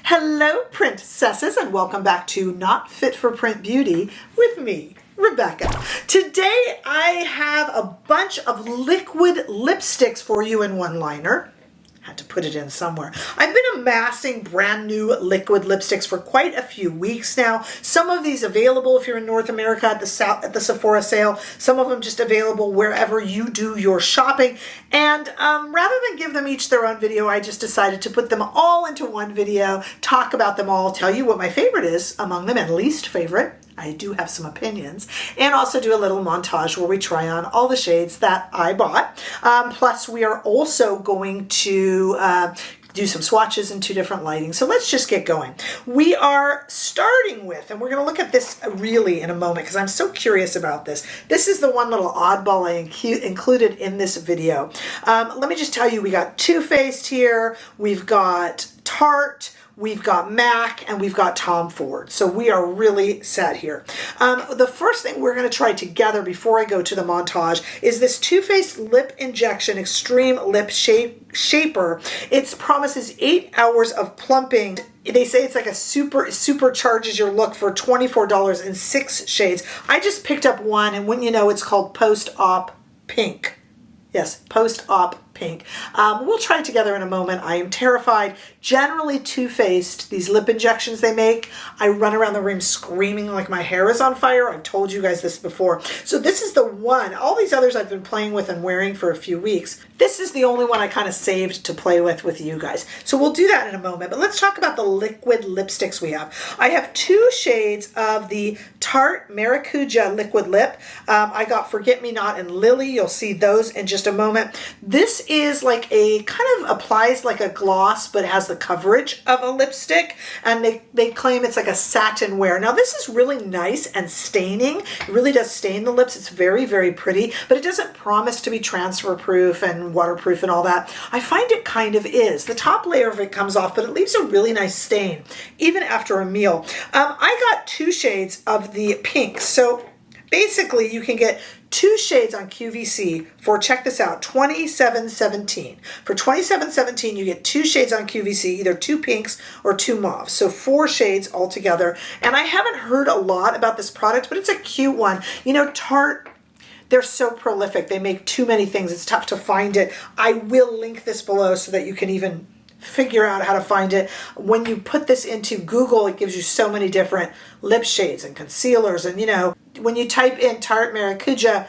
Hello, princesses, and welcome back to Not Fit for Print Beauty with me, Rebecca. Today I have a bunch of liquid lipsticks for you in one liner. Had to put it in somewhere. I've been amassing brand new liquid lipsticks for quite a few weeks now. Some of these available if you're in North America at the Sephora sale. Some of them just available wherever you do your shopping. And rather than give them each their own video, I just decided to put them all into one video, talk about them all, tell you what my favorite is among them and least favorite. I do have some opinions, and also do a little montage where we try on all the shades that I bought. Plus, we are also going to do some swatches in two different lightings. So let's just get going. We are starting with, and we're going to look at this really in a moment because I'm so curious about this. This is the one little oddball I included in this video. Let me just tell you, we got Too Faced here, we've got Tarte, we've got MAC, and we've got Tom Ford. So we are really set here. The first thing we're going to try together before I go to the montage is this Too Faced Lip Injection Extreme Lip Shaper. It promises 8 hours of plumping. They say it's like a supercharges your look for $24 in 6 shades. I just picked up one, and wouldn't you know, it's called Post-Op Pink. Yes, Post-Op Pink. We'll try it together in a moment. I am terrified. Generally Too Faced, these lip injections they make, I run around the room screaming like my hair is on fire. I've told you guys this before. So this is the one. All these others I've been playing with and wearing for a few weeks. This is the only one I kind of saved to play with you guys. So we'll do that in a moment. But let's talk about the liquid lipsticks we have. I have 2 shades of the Tarte Maracuja liquid lip. I got Forget Me Not and Lily. You'll see those in just a moment. This is like a kind of applies like a gloss, but it has the coverage of a lipstick, and they claim it's like a satin wear. Now this is really nice and staining. It really does stain the lips. It's very, very pretty, but it doesn't promise to be transfer proof and waterproof and all that. I find it kind of is. The top layer of it comes off, but it leaves a really nice stain even after a meal. I got 2 shades of the pink. So basically you can get 2 shades on QVC for, check this out, $27.17. For $27.17, you get 2 shades on QVC, either 2 pinks or 2 mauves. So 4 shades altogether. And I haven't heard a lot about this product, but it's a cute one. You know, Tarte, they're so prolific. They make too many things. It's tough to find it. I will link this below so that you can even figure out how to find it. When you put this into Google, it gives you so many different lip shades and concealers, and you know, when you type in Tarte Maracuja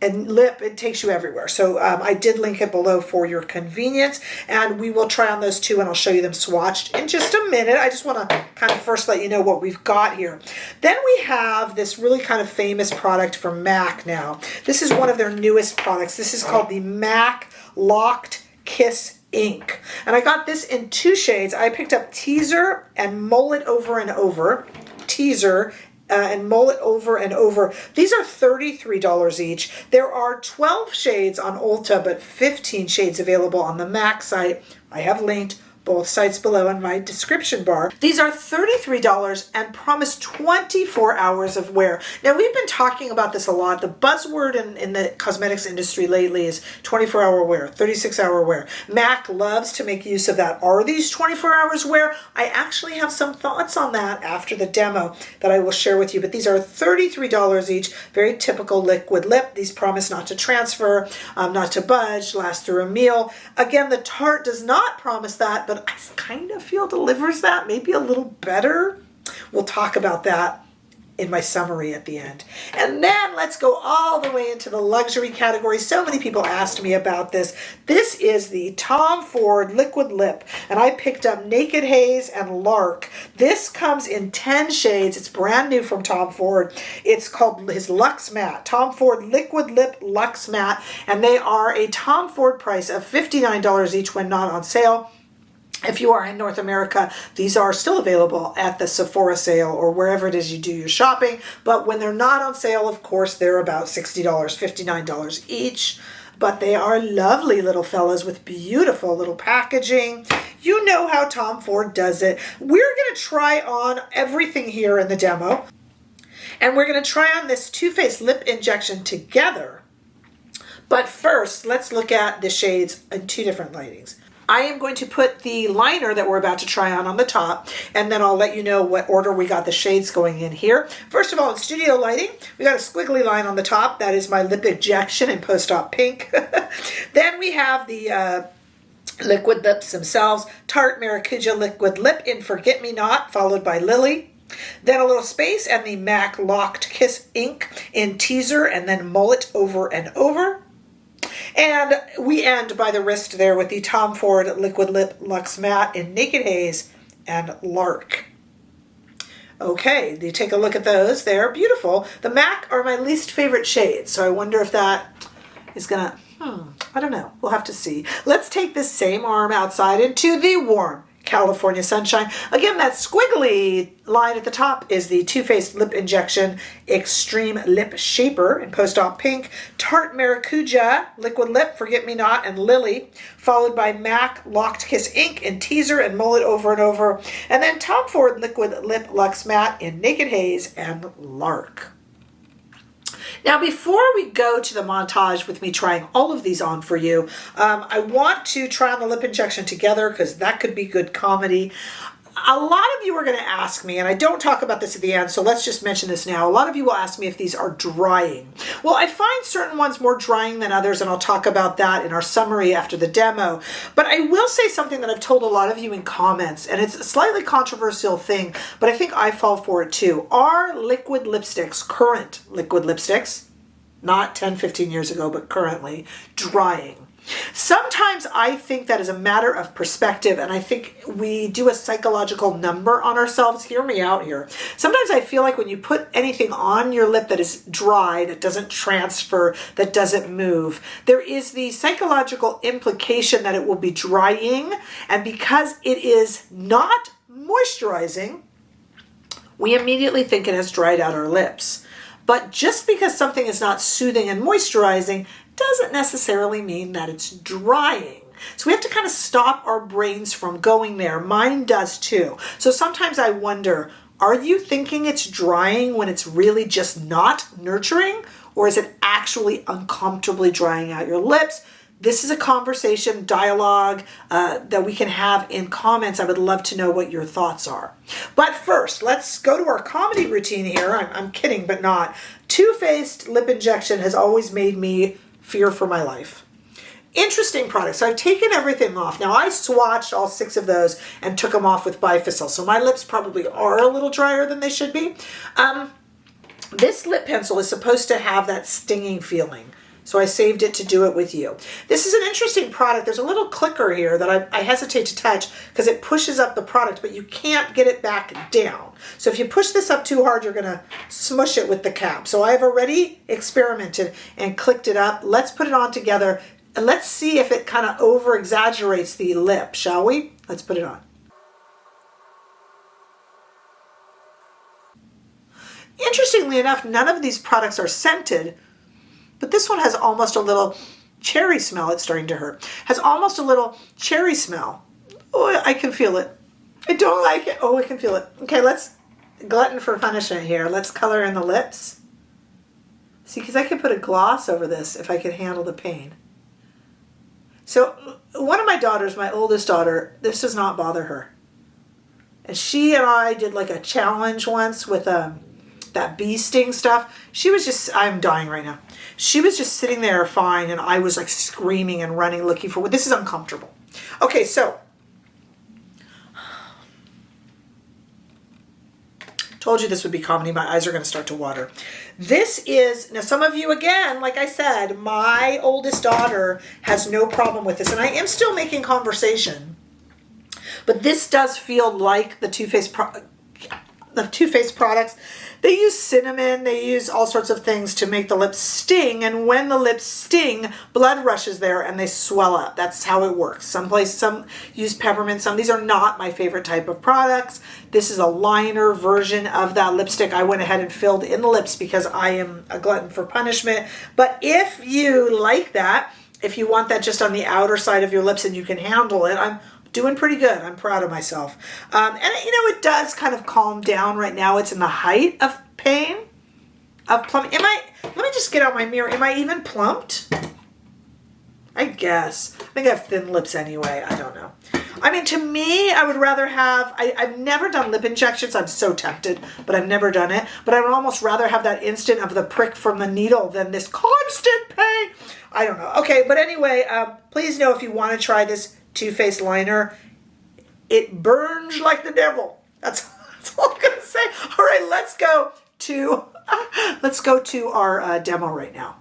and lip, it takes you everywhere. So I did link it below for your convenience, and we will try on those 2, and I'll show you them swatched in just a minute. I just want to kind of first let you know what we've got here. Then we have this really kind of famous product from MAC now. This is one of their newest products. This is called the MAC Locked Kiss Ink. And I got this in 2 shades. I picked up Teaser and Mull It Over and Over. Teaser and Mull It Over and Over. These are $33 each. There are 12 shades on Ulta, but 15 shades available on the MAC site. I have linked both sites below in my description bar. These are $33 and promise 24 hours of wear. Now, we've been talking about this a lot. The buzzword in the cosmetics industry lately is 24-hour wear, 36-hour wear. MAC loves to make use of that. Are these 24 hours wear? I actually have some thoughts on that after the demo that I will share with you, but these are $33 each. Very typical liquid lip. These promise not to transfer, not to budge, last through a meal. Again, the Tarte does not promise that, but I kind of feel delivers that, maybe a little better. We'll talk about that in my summary at the end. And then let's go all the way into the luxury category. So many people asked me about this. This is the Tom Ford liquid lip, and I picked up Naked Haze and Lark. This comes in 10 shades. It's brand new from Tom Ford. It's called his Luxe Matte, Tom Ford Liquid Lip Luxe Matte, and they are a Tom Ford price of $59 each when not on sale. If you are in North America, these are still available at the Sephora sale or wherever it is you do your shopping. But when they're not on sale, of course, they're about $60, $59 each. But they are lovely little fellas with beautiful little packaging. You know how Tom Ford does it. We're going to try on everything here in the demo. And we're going to try on this Too Faced lip injection together. But first, let's look at the shades in 2 different lightings. I am going to put the liner that we're about to try on the top, and then I'll let you know what order we got the shades going in here. First of all, in studio lighting, we got a squiggly line on the top. That is my lip injection in Post-Op Pink. Then we have the liquid lips themselves. Tarte Maracuja liquid lip in Forget Me Not, followed by Lily. Then a little space and the MAC Locked Kiss ink in Teaser, and then Mull It Over and Over. And we end by the wrist there with the Tom Ford Liquid Lip Luxe Matte in Naked Haze and Lark. Okay, you take a look at those. They're beautiful. The MAC are my least favorite shades, so I wonder if that is gonna, I don't know. We'll have to see. Let's take this same arm outside into the warm California Sunshine. Again, that squiggly line at the top is the Too Faced Lip Injection Extreme Lip Shaper in Post-Op Pink. Tarte Maracuja Liquid Lip, Forget Me Not, and Lily, followed by MAC Locked Kiss ink in Teaser and Mull It Over and Over. And then Tom Ford Liquid Lip Luxe Matte in Naked Haze and Lark. Now, before we go to the montage with me trying all of these on for you, I want to try on the lip injection together because that could be good comedy. A lot of you are going to ask me, and I don't talk about this at the end, so let's just mention this now. A lot of you will ask me if these are drying. Well, I find certain ones more drying than others, and I'll talk about that in our summary after the demo. But I will say something that I've told a lot of you in comments, and it's a slightly controversial thing, but I think I fall for it too. Are liquid lipsticks, current liquid lipsticks, not 10, 15 years ago, but currently, drying? Sometimes I think that is a matter of perspective, and I think we do a psychological number on ourselves. Hear me out here. Sometimes I feel like when you put anything on your lip that is dry, that doesn't transfer, that doesn't move, there is the psychological implication that it will be drying, and because it is not moisturizing, we immediately think it has dried out our lips. But just because something is not soothing and moisturizing doesn't necessarily mean that it's drying. So we have to kind of stop our brains from going there. Mine does too. So sometimes I wonder, are you thinking it's drying when it's really just not nurturing? Or is it actually uncomfortably drying out your lips? This is a conversation, dialogue that we can have in comments. I would love to know what your thoughts are. But first, let's go to our comedy routine here. I'm kidding, but not. Too Faced Lip Injection has always made me fear for my life. Interesting product. So I've taken everything off. Now I swatched all 6 of those and took them off with Bifacil. So my lips probably are a little drier than they should be. This lip pencil is supposed to have that stinging feeling. So I saved it to do it with you. This is an interesting product. There's a little clicker here that I hesitate to touch because it pushes up the product, but you can't get it back down. So if you push this up too hard, you're gonna smush it with the cap. So I've already experimented and clicked it up. Let's put it on together and let's see if it kind of over exaggerates the lip, shall we? Let's put it on. Interestingly enough, none of these products are scented, but this one has almost a little cherry smell. It's starting to hurt. Has almost a little cherry smell. Oh, I can feel it. I don't like it. Oh, I can feel it. Okay, let's glutton for punishment here. Let's color in the lips. See, because I could put a gloss over this if I could handle the pain. So one of my daughters, my oldest daughter, this does not bother her. And she and I did like a challenge once with that bee sting stuff. She was just, I'm dying right now. She was just sitting there fine, and I was like screaming and running looking for, this is uncomfortable. Okay, so, told you this would be comedy. My eyes are going to start to water. This is, now some of you, again, like I said, my oldest daughter has no problem with this, and I am still making conversation. But this does feel like the Too Faced products. They use cinnamon, they use all sorts of things to make the lips sting, and when the lips sting, blood rushes there and they swell up. That's how it works. Some use peppermint, these are not my favorite type of products. This is a liner version of that lipstick. I went ahead and filled in the lips because I am a glutton for punishment. But if you like that, if you want that just on the outer side of your lips and you can handle it, I'm doing pretty good. I'm proud of myself. And you know, it does kind of calm down right now. It's in the height of pain, of plumping. Let me just get out my mirror. Am I even plumped? I guess. I think I have thin lips anyway. I don't know. I mean, to me, I would rather have, I've never done lip injections. I'm so tempted, but I've never done it. But I would almost rather have that instant of the prick from the needle than this constant pain. I don't know. Okay, but anyway, please know if you want to try this Too Faced liner, it burns like the devil. That's all I'm going to say. All right, let's go to our demo right now.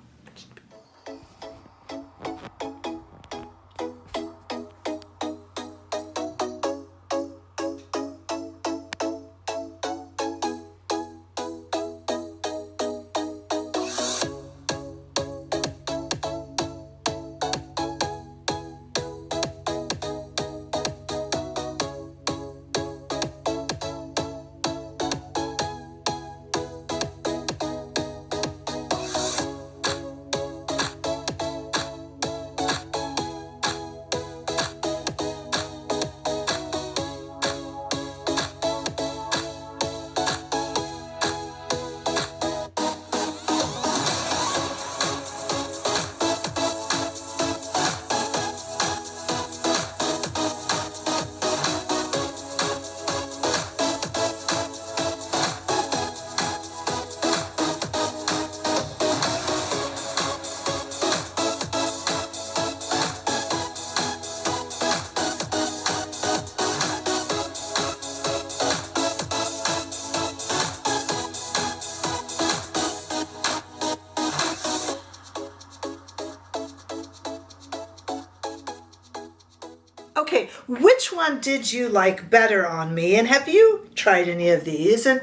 Okay, which one did you like better on me? And have you tried any of these? And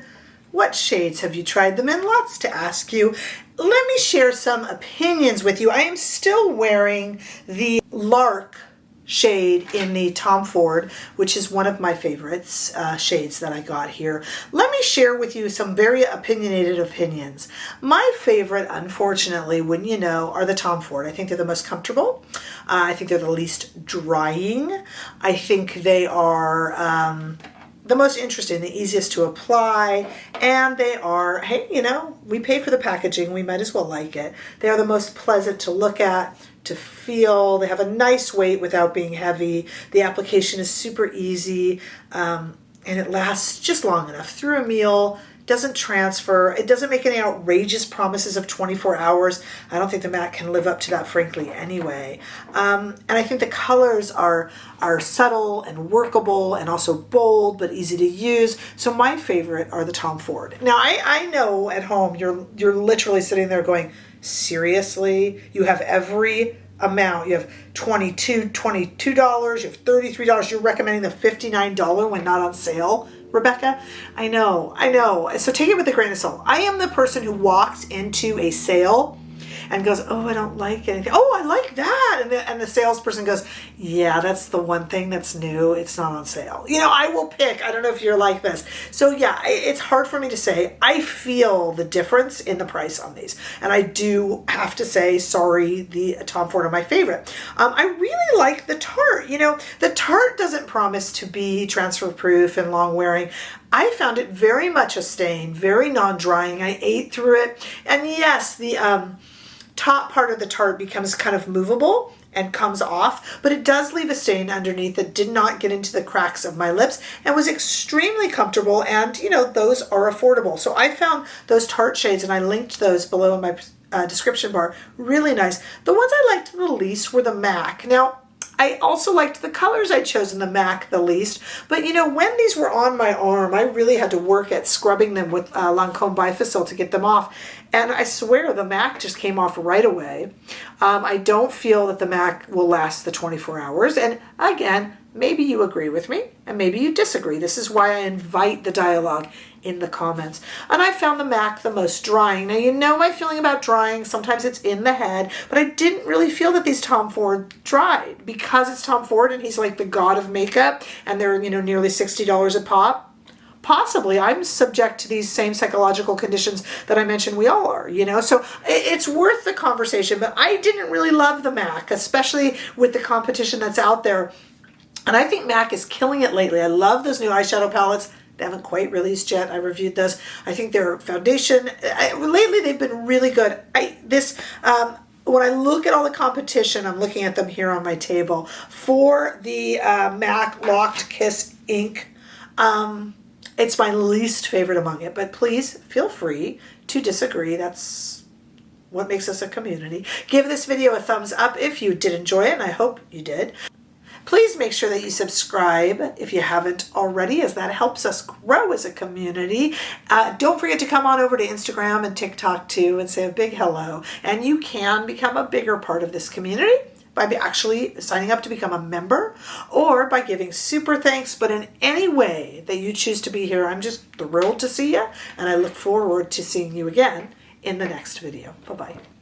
what shades have you tried them in? Lots to ask you. Let me share some opinions with you. I am still wearing the Lark shade in the Tom Ford, which is one of my favorites shades that I got here. Let me share with you some very opinionated opinions. My favorite, unfortunately, wouldn't you know, are the Tom Ford. I think they're the most comfortable. I think they're the least drying. I think they are the most interesting, the easiest to apply, and they are, hey, you know, we pay for the packaging, we might as well like it. They are the most pleasant to look at, to feel. They have a nice weight without being heavy. The application is super easy, and it lasts just long enough through a meal. Doesn't transfer. It doesn't make any outrageous promises of 24 hours. I don't think the matte can live up to that, frankly, anyway. And I think the colors are subtle and workable and also bold but easy to use. So my favorite are the Tom Ford. Now, I know at home you're literally sitting there going, seriously? You have every amount. You have $22, you have $33. You're recommending the $59 when not on sale, Rebecca? I know. So take it with a grain of salt. I am the person who walks into a sale and goes, oh, I don't like anything. Oh, I like that. And the salesperson goes, yeah, that's the one thing that's new. It's not on sale. You know, I will pick. I don't know if you're like this. So yeah, it's hard for me to say. I feel the difference in the price on these. And I do have to say, sorry, the Tom Ford are my favorite. I really like the Tarte. You know, the Tarte doesn't promise to be transfer proof and long wearing. I found it very much a stain, very non-drying. I ate through it. And yes, the top part of the Tarte becomes kind of movable and comes off, but it does leave a stain underneath that did not get into the cracks of my lips and was extremely comfortable, and you know, those are affordable. So I found those Tarte shades, and I linked those below in my description bar, really nice. The ones I liked the least were the MAC. Now, I also liked the colors I chose in the MAC the least, but you know, when these were on my arm, I really had to work at scrubbing them with Lancome Bifacil to get them off, and I swear the MAC just came off right away. I don't feel that the MAC will last the 24 hours, and again, maybe you agree with me, and maybe you disagree. This is why I invite the dialogue in the comments. And I found the MAC the most drying. Now, you know my feeling about drying. Sometimes it's in the head, but I didn't really feel that these Tom Ford dried because it's Tom Ford and he's like the god of makeup, and they're, you know, nearly $60 a pop. Possibly I'm subject to these same psychological conditions that I mentioned we all are, you know, so it's worth the conversation, but I didn't really love the MAC, especially with the competition that's out there. And I think MAC is killing it lately. I love those new eyeshadow palettes. They haven't quite released yet. I reviewed those. I think their foundation, lately they've been really good. This when I look at all the competition, I'm looking at them here on my table, for the MAC Locked Kiss ink, it's my least favorite among it, but please feel free to disagree. That's what makes us a community. Give this video a thumbs up if you did enjoy it, and I hope you did. Please make sure that you subscribe if you haven't already, as that helps us grow as a community. Don't forget to come on over to Instagram and TikTok too and say a big hello. And you can become a bigger part of this community by actually signing up to become a member, or by giving super thanks. But in any way that you choose to be here, I'm just thrilled to see you, and I look forward to seeing you again in the next video. Bye-bye.